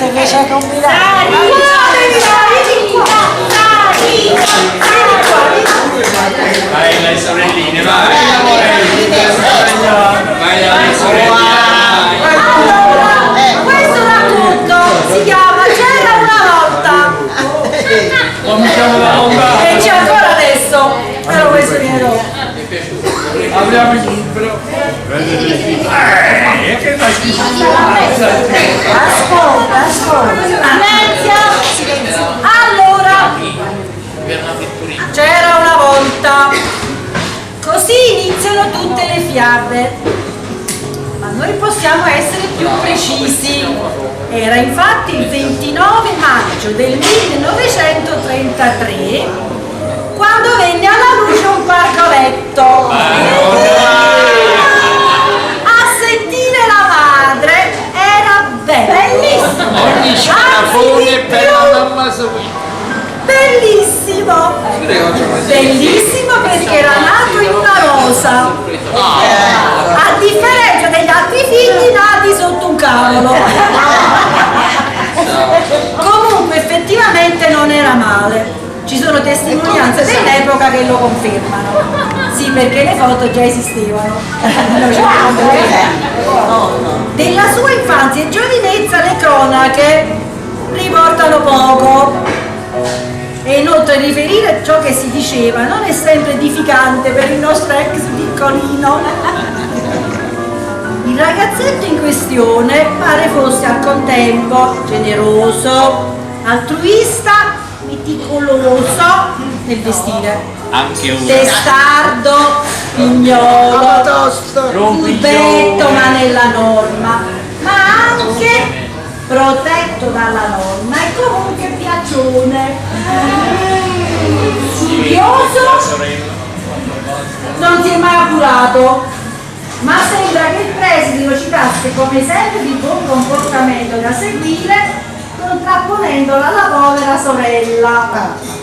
se riesce a combinare. Vai le sorelline, vai! Vai le sorelline! Allora, questo racconto si chiama C'era una volta Cominciamo da onda! e c'è ancora adesso, però questo viene dopo. Apriamo il libro! Che fai? Ascolta. Silenzio. Allora, c'era una volta. Così iniziano tutte le fiabe. Ma noi possiamo essere più precisi. Era infatti il 29 maggio del 1933 quando venne alla luce un pargoletto. A sentire la madre era bellissimo. Ogni scarafone per la mamma Sofia! Bellissimo! Bellissimo perché era nato in una rosa, a differenza degli altri figli nati sotto un cavolo. Comunque effettivamente non era male. Ci sono testimonianze dell'epoca che lo confermano. Sì, perché le foto già esistevano. Della sua infanzia e giovinezza le cronache riportano poco. E inoltre riferire ciò che si diceva non è sempre edificante per il nostro ex piccolino. Il ragazzetto in questione pare fosse al contempo generoso, altruista, meticoloso nel vestire, Anche una! testardo, pignolo, furbetto ma nella norma, ma anche protetto dalla norma e comunque piaccione, studioso, non si è mai appurato, ma sembra che il preside lo citasse come esempio di buon comportamento da seguire, contrapponendola alla povera sorella.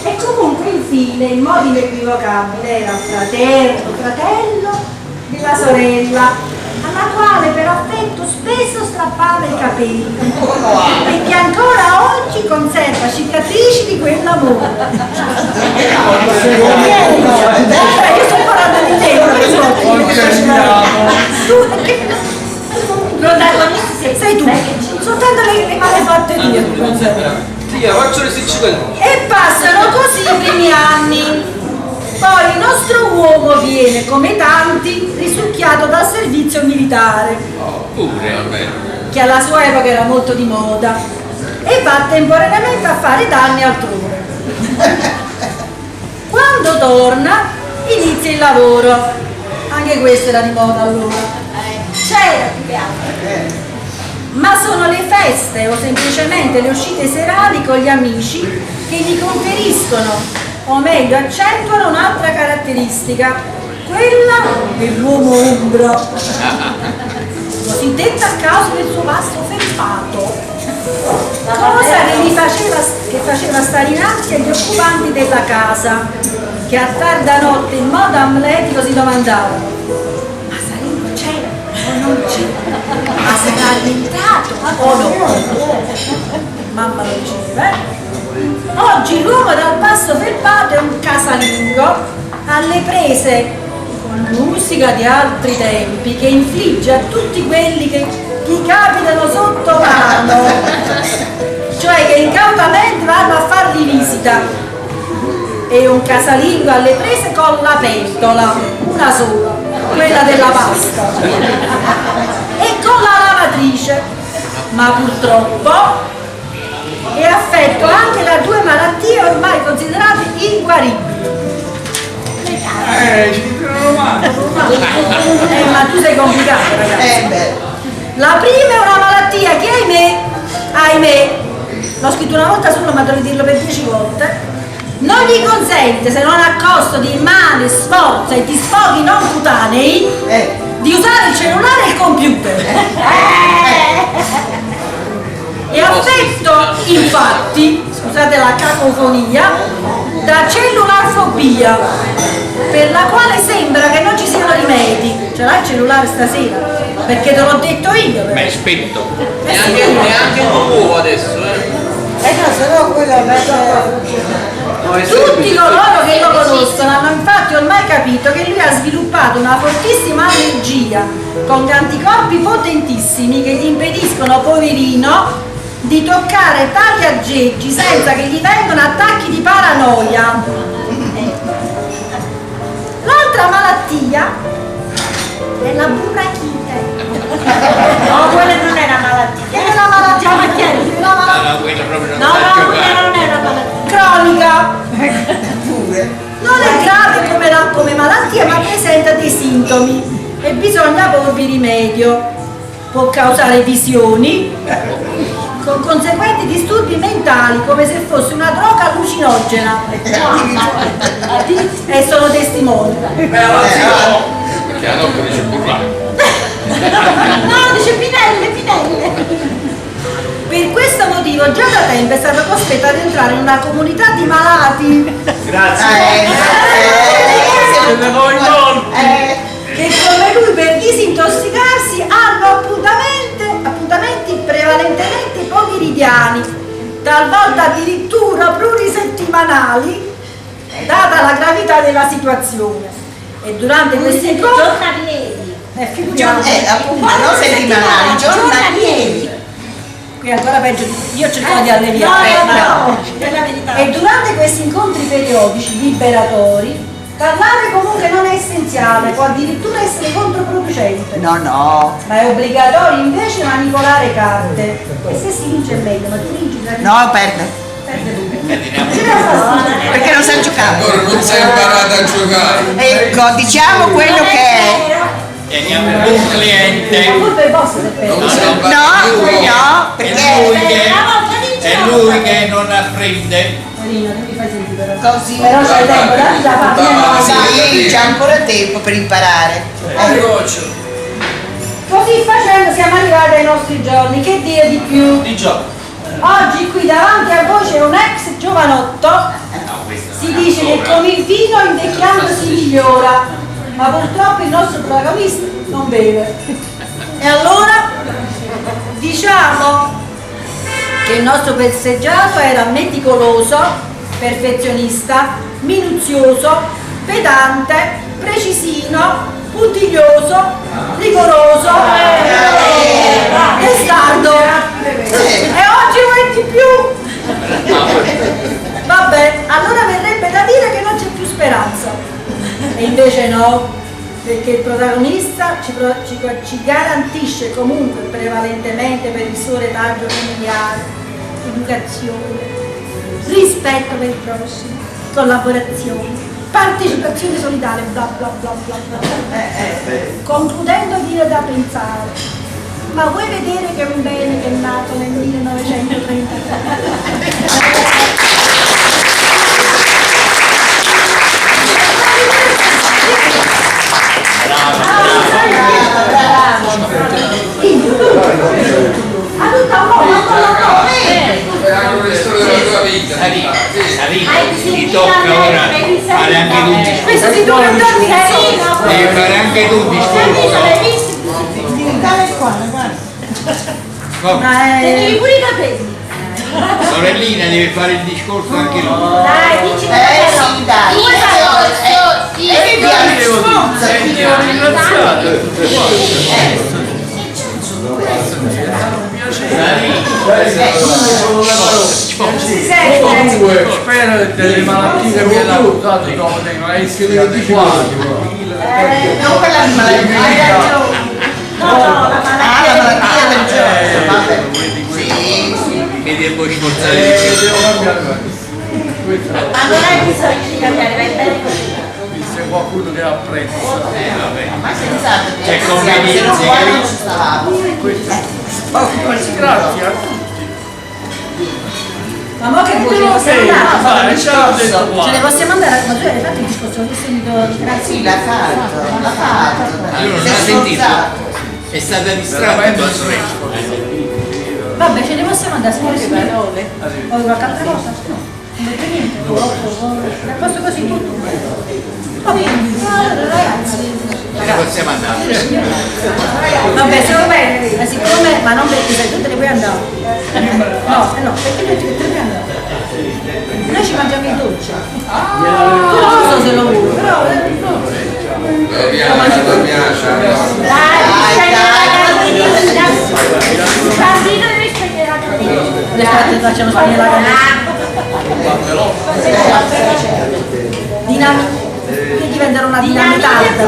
E comunque infine, in modo inequivocabile, era fratello della sorella, alla quale per affetto spesso strappava i capelli e che ancora oggi conserva cicatrici di quell'amore. Io sto parlando di te, tu che protagonisti sei tu, soltanto le malefatte tue. E passano così i primi anni. Poi il nostro uomo viene, come tanti, risucchiato dal servizio militare, che alla sua epoca era molto di moda, e va temporaneamente a fare danni altrove. Quando torna, inizia il lavoro. Anche questo era di moda allora. C'era più che altro. Ma sono le feste o semplicemente le uscite serali con gli amici che gli conferiscono, o meglio accentuano un'altra caratteristica, quella dell'uomo umbro, cosiddetta a causa del suo passo felpato, cosa che faceva stare in ansia gli occupanti della casa, che a tarda notte in modo amletico si domandavano: ma Sarino c'è o non c'è? Ma sarà rientrato o no? Mamma lo diceva, Oggi l'uomo dal passo felpato è un casalingo alle prese con musica di altri tempi che infligge a tutti quelli che gli capitano sotto mano, cioè che incautamente vanno a fargli visita. È un casalingo alle prese con la pentola, una sola, quella della pasta, e con la lavatrice, ma purtroppo è affetto anche da due malattie ormai considerate inguaribili. Ma tu sei complicato, ragazzi. La prima è una malattia che ahimè, l'ho scritto una volta solo ma devo dirlo per 10 volte, non gli consente, se non a costo di immane sforzo e di sfoghi non cutanei, di usare il cellulare e il computer. È affetto, infatti, scusate la cacofonia, da cellularfobia, per la quale sembra che non ci siano rimedi. Ce l'hai il cellulare stasera? Perché te l'ho detto io. Ma è spento. Neanche un uovo adesso, no, se no quello Tutti coloro che lo conoscono hanno infatti ormai capito che lui ha sviluppato una fortissima allergia con anticorpi potentissimi che gli impediscono, poverino, di toccare tali aggeggi senza che gli vengano attacchi di paranoia. L'altra malattia è la burrachite. no, quella non è una malattia. È una malattia No, quella proprio non sa giocare. non è una malattia. cronica. Non è grave come malattia, ma presenta dei sintomi e bisogna porvi rimedio. Può causare visioni con conseguenti disturbi mentali come se fosse una droga allucinogena. E sono testimoni. Che la dopo dice burrare. No, dice Pinelle. Per questo motivo già da tempo è stata costretta ad entrare in una comunità di malati. Che come lui per disintossicarsi hanno appuntamenti prevalentemente quotidiani, talvolta addirittura plurisettimanali, data la gravità della situazione. E durante questi incontri non settimanali, giornalieri. qui è ancora peggio, io cerco di alleviare. è la verità. E durante questi incontri periodici liberatori, parlare comunque non è essenziale, può addirittura essere controproducente. No. Ma è obbligatorio invece manipolare carte. E se si vince è meglio, ma tu vinci già. No, perde. Perché non sa giocare. Ancora non sei imparato a giocare. Ecco, diciamo quello che è. Teniamo un buon cliente. La colpa è vostra se perdi. Non sei imparato No, È perché lui che non apprende. Marina, tu mi fai sentire. così. Però c'hai tempo, dammi da fare. Sì, c'è ancora tempo per imparare. Così facendo siamo arrivati ai nostri giorni, che dire di più? Oggi qui davanti a voi c'è un ex giovanotto, si dice che con il vino invecchiando si migliora, ma purtroppo il nostro protagonista non beve. E allora diciamo che il nostro passeggiato era meticoloso, perfezionista, minuzioso, pedante, precisino, puntiglioso, rigoroso, testardo. E oggi non è di più. Vabbè, allora verrebbe da dire che non c'è più speranza. E invece no, perché il protagonista ci garantisce comunque prevalentemente per il suo retaggio familiare, educazione, rispetto per il prossimo, collaborazione, partecipazione solidale, bla bla bla bla bla. Concludendo viene da pensare, ma vuoi vedere che è un bene che è nato nel 1933? Ti tocca ora fare anche tu un discorso. Questo si deve andare Devi fare anche tu un discorso. Tenevi pure i capelli. Sorellina deve fare il discorso anche lui. Dai, dici Sì, dai. Spero che delle malattie che mi hanno portato dopo dei maestri di quali. Non quella di malattia. La malattia del giorno. Vabbè. Sì. Che devo sforzare di più. Devo cambiare questo. Ma non hai bisogno di cambiare, vai bene così. Se qualcuno che apprezza. Ma senz'altro. C'è Se convenienza. non vuoi non ci stavamo. Grazie a tutti. ma mo che vuoi? Ce ne possiamo andare? Dai, ce l'ho detto qua. Ce ne possiamo andare? Ma tu hai fatto il discorso che sento grazie. Sì, l'ha fatto. Io non Sei l'ho sentito. sforzato. È stata distratta tua sorella. Vabbè, ce ne possiamo andare, signore e signori. Vuoi qualche altra cosa? No. Non c'è niente. Posso così tutto? Ne possiamo andare. Vabbè, secondo me, siccome, ma non perché sai, tu te ne puoi andare. No, perché noi te ne puoi andare. Noi ci mangiamo il dolce. Tu non so se lo vuoi, però. Lo piace. Le facciamo spegnere la candela. Che diventerà una dinamitata.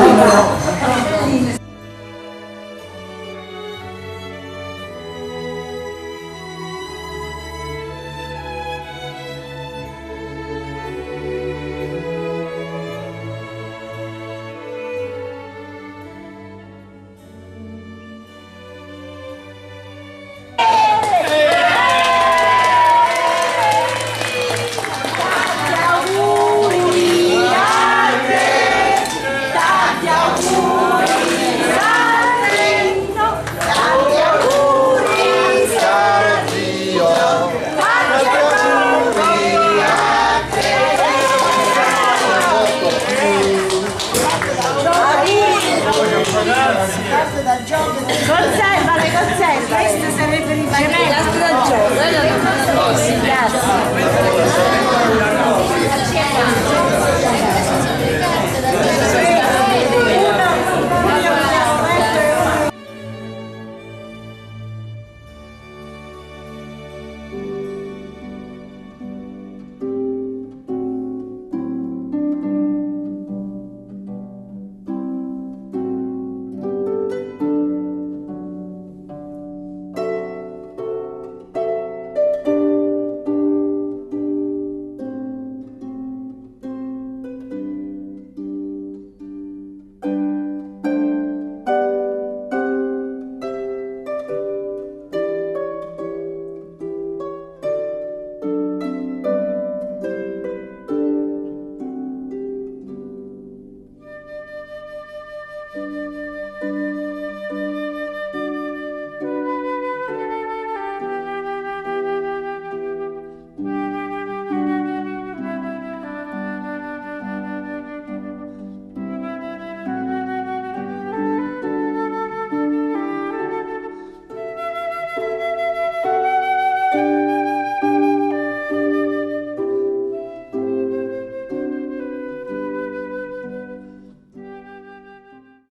Conservale, conservale. Questo sarebbe il gioco.